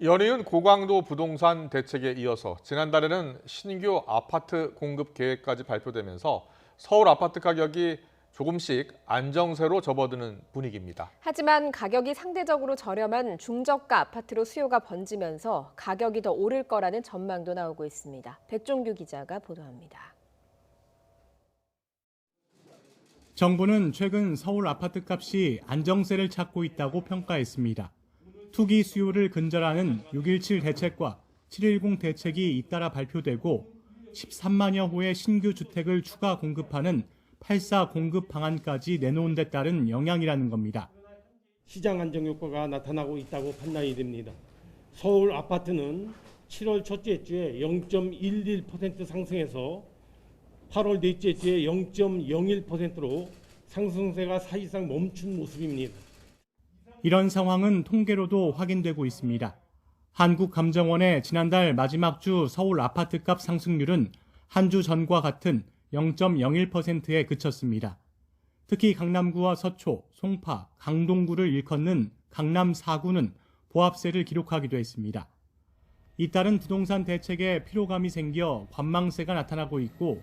연이은 고강도 부동산 대책에 이어서 지난달에는 신규 아파트 공급 계획까지 발표되면서 서울 아파트 가격이 조금씩 안정세로 접어드는 분위기입니다. 하지만 가격이 상대적으로 저렴한 중저가 아파트로 수요가 번지면서 가격이 더 오를 거라는 전망도 나오고 있습니다. 백종규 기자가 보도합니다. 정부는 최근 서울 아파트 값이 안정세를 찾고 있다고 평가했습니다. 투기 수요를 근절하는 6.17 대책과 7.10 대책이 잇따라 발표되고 13만여 호의 신규 주택을 추가 공급하는 8.4 공급 방안까지 내놓은 데 따른 영향이라는 겁니다. 시장 안정 효과가 나타나고 있다고 판단이 됩니다. 서울 아파트는 7월 첫째 주에 0.11% 상승해서 8월 넷째 주에 0.01%로 상승세가 사실상 멈춘 모습입니다. 이런 상황은 통계로도 확인되고 있습니다. 한국감정원의 지난달 마지막 주 서울 아파트값 상승률은 한 주 전과 같은 0.01%에 그쳤습니다. 특히 강남구와 서초, 송파, 강동구를 일컫는 강남 4구는 보합세를 기록하기도 했습니다. 잇따른 부동산 대책에 피로감이 생겨 관망세가 나타나고 있고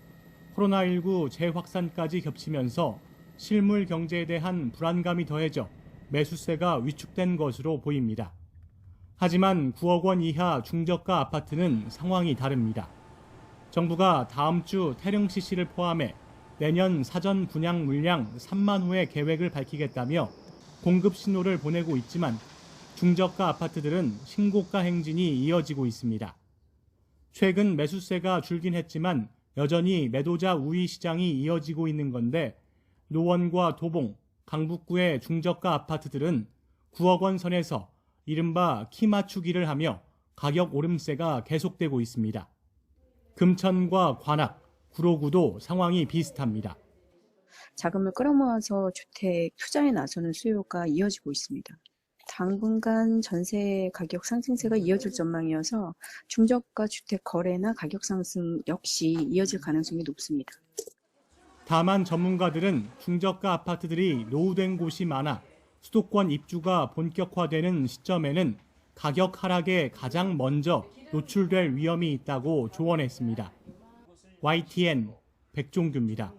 코로나19 재확산까지 겹치면서 실물 경제에 대한 불안감이 더해져 매수세가 위축된 것으로 보입니다. 하지만 9억 원 이하 중저가 아파트는 상황이 다릅니다. 정부가 다음 주 태릉 CC를 포함해 내년 사전 분양 물량 3만 호의 계획을 밝히겠다며 공급 신호를 보내고 있지만 중저가 아파트들은 신고가 행진이 이어지고 있습니다. 최근 매수세가 줄긴 했지만 여전히 매도자 우위 시장이 이어지고 있는 건데 노원과 도봉, 강북구의 중저가 아파트들은 9억 원 선에서 이른바 키 맞추기를 하며 가격 오름세가 계속되고 있습니다. 금천과 관악, 구로구도 상황이 비슷합니다. 자금을 끌어모아서 주택 투자에 나서는 수요가 이어지고 있습니다. 당분간 전세 가격 상승세가 이어질 전망이어서 중저가 주택 거래나 가격 상승 역시 이어질 가능성이 높습니다. 다만 전문가들은 중저가 아파트들이 노후된 곳이 많아 수도권 입주가 본격화되는 시점에는 가격 하락에 가장 먼저 노출될 위험이 있다고 조언했습니다. YTN 백종규입니다.